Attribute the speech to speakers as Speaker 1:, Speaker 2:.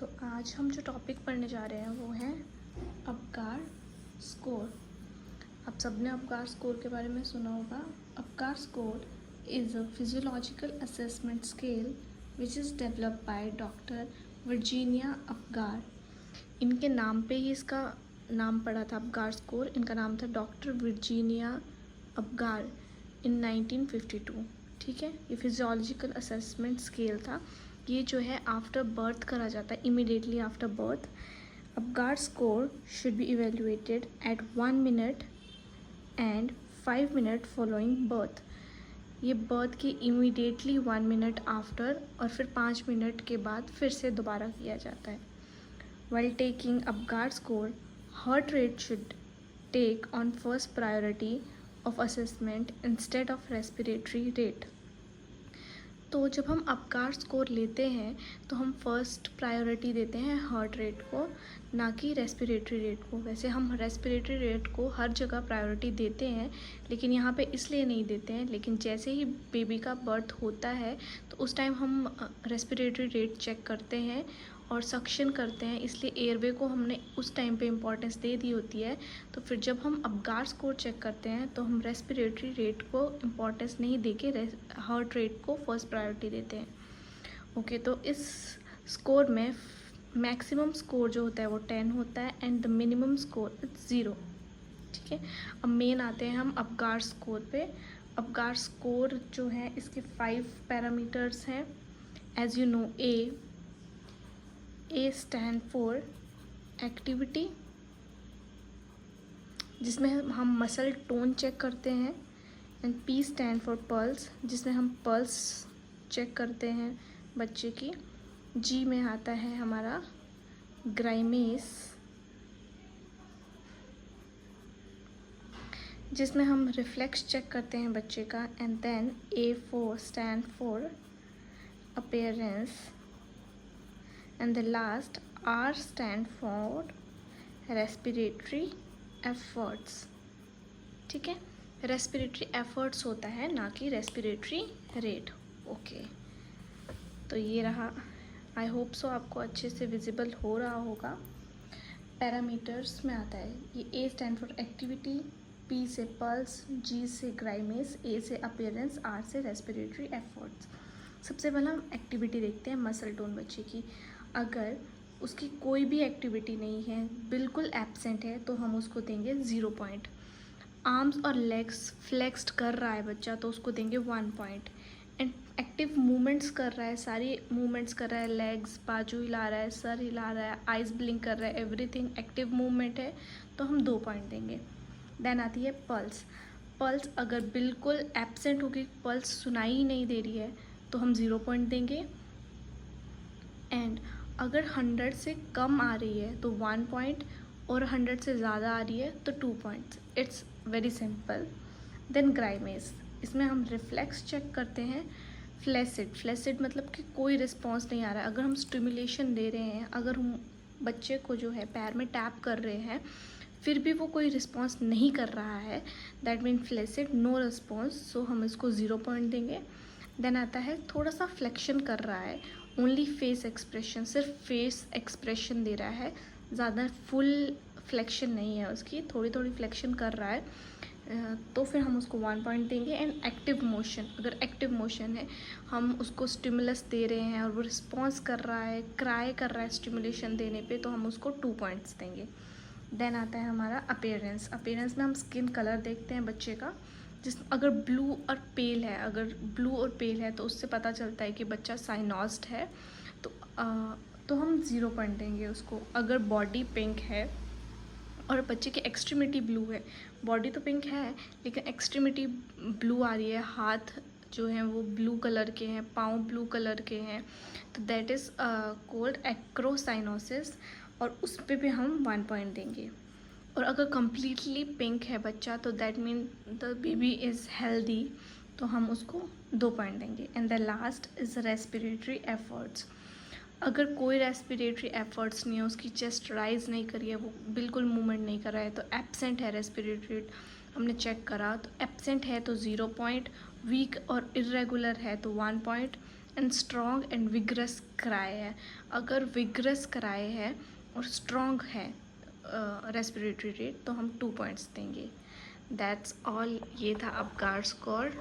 Speaker 1: तो आज हम जो टॉपिक पढ़ने जा रहे हैं वो है अपगार स्कोर। आप सबने अपगार स्कोर के बारे में सुना होगा। Apgar score is a physiological assessment scale which is developed by doctor Virginia Apgar. इनके नाम पे ही इसका नाम पड़ा था अपगार स्कोर। इनका नाम था डॉक्टर वर्जीनिया अपगार इन 1952। ठीक है, ये फिजियोलॉजिकल असेसमेंट स्केल था। ये जो है आफ्टर बर्थ करा जाता है, immediately after birth. Apgar score should be evaluated at 1 minute and 5 minutes following birth. ये बर्थ के इमीडिएटली 1 मिनट आफ्टर और फिर 5 मिनट के बाद फिर से दोबारा किया जाता है। While taking Apgar score, heart rate should take on first priority of assessment instead of respiratory rate. तो जब हम अपगार स्कोर लेते हैं तो हम फर्स्ट प्रायोरिटी देते हैं हार्ट रेट को, ना कि रेस्पिरेटरी रेट को। वैसे हम रेस्पिरेटरी रेट को हर जगह प्रायोरिटी देते हैं, लेकिन यहाँ पे इसलिए नहीं देते हैं। लेकिन जैसे ही बेबी का बर्थ होता है तो उस टाइम हम रेस्पिरेटरी रेट चेक करते हैं और सक्शन करते हैं, इसलिए एयरवे को हमने उस टाइम पे इम्पोर्टेंस दे दी होती है। तो फिर जब हम अपगार स्कोर चेक करते हैं तो हम रेस्पिरेटरी रेट को इम्पोर्टेंस नहीं देके हार्ट रेट को फर्स्ट प्रायोरिटी देते हैं। ओके, तो इस स्कोर में मैक्सिमम स्कोर जो होता है वो 10 होता है and the minimum score is 0। ठीक है, अब मेन आते हैं हम अपगार स्कोर पे। अपगार स्कोर जो है इसके 5 पैरामीटर्स हैं। As you know, A stand for activity, जिसमें हम मसल टोन चेक करते हैं, and P stand for pulse, जिसमें हम पल्स चेक करते हैं बच्चे की। जी में आता है हमारा ग्राइमेस, जिसमें हम रिफ्लेक्स चेक करते हैं बच्चे का। And then A4 stand for appearance, and the last R stand for respiratory efforts। ठीक है, respiratory efforts होता है, ना कि respiratory rate। ओके, तो ये रहा। आई होप सो आपको अच्छे से विजिबल हो रहा होगा। पैरामीटर्स में आता है ये A stand for activity, P से पल्स, G से ग्राइमेस, A से अपीयरेंस, R से रेस्पिरेटरी एफर्ट्स। सबसे पहले हम एक्टिविटी देखते हैं मसल टोन बच्चे की। अगर उसकी कोई भी एक्टिविटी नहीं है, बिल्कुल एब्सेंट है, तो हम उसको देंगे 0 पॉइंट। आर्म्स और लेग्स फ्लेक्स्ड कर रहा है बच्चा तो उसको देंगे 1 पॉइंट। एंड एक्टिव मूवमेंट्स कर रहा है, सारी मूवमेंट्स कर रहा है, लेग्स, बाजू हिला रहा है, सर हिला रहा है, आइज ब्लिंक कर रहा है, एवरीथिंग एक्टिव मूवमेंट है, तो हम 2 पॉइंट देंगे। देन आती है पल्स। पल्स अगर बिल्कुल एब्सेंट होगी, पल्स सुनाई ही नहीं दे रही है, तो हम 0 पॉइंट देंगे। एंड अगर 100 से कम आ रही है तो 1 पॉइंट, और 100 से ज़्यादा आ रही है तो 2 points. It's very simple. Then grimace, इसमें हम रिफ्लेक्स चेक करते हैं। फ्लैसिड मतलब कि कोई रिस्पॉन्स नहीं आ रहा है। अगर हम स्टिमुलेशन दे रहे हैं, अगर हम बच्चे को जो है पैर में टैप कर रहे हैं, फिर भी वो कोई रिस्पॉन्स नहीं कर रहा है, that mean flaccid, no response, so हम इसको 0 पॉइंट देंगे। देन आता है थोड़ा सा फ्लेक्शन कर रहा है, ओनली फेस एक्सप्रेशन, सिर्फ फेस एक्सप्रेशन दे रहा है, ज़्यादा फुल फ्लेक्शन नहीं है उसकी, थोड़ी थोड़ी फ्लेक्शन कर रहा है, तो फिर हम उसको 1 पॉइंट देंगे। एंड एक्टिव मोशन, अगर एक्टिव मोशन है, हम उसको स्टिमुलस दे रहे हैं और वो रिस्पॉन्स कर रहा है, क्राई कर रहा है स्टिमुलेशन देने पे, तो हम उसको 2 पॉइंट्स देंगे। देन आता है हमारा अपीयरेंस। अपीयरेंस में हम स्किन कलर देखते हैं बच्चे का, अगर ब्लू और पेल है, तो उससे पता चलता है कि बच्चा साइनोस्ड है, तो हम 0 पॉइंट देंगे उसको। अगर बॉडी पिंक है और बच्चे की एक्सट्रीमिटी ब्लू है, बॉडी तो पिंक है लेकिन एक्सट्रीमिटी ब्लू आ रही है, हाथ जो हैं वो ब्लू कलर के हैं, पाँव ब्लू कलर के हैं, तो दैट इज़ कॉल्ड एक्रोसाइनोसिस, और उस पर भी हम 1 पॉइंट देंगे। और अगर कम्प्लीटली पिंक है बच्चा, तो that mean the baby is healthy, तो हम उसको 2 पॉइंट देंगे। And the last is respiratory efforts. अगर कोई रेस्पिरेटरी एफर्ट्स नहीं है, उसकी चेस्ट राइज नहीं करी है, वो बिल्कुल मूवमेंट नहीं कर रहा है, तो एब्सेंट है रेस्पिरेटरी, हमने चेक करा तो एब्सेंट है तो 0 पॉइंट, वीक और इरेगुलर है तो 1 point, and strong and vigorous cry है। अगर विग्रस क्राई है और स्ट्रॉन्ग है रेस्पिरेटरी रेट तो हम 2 पॉइंट्स देंगे। That's all. ये था अब गार्ड स्कोर।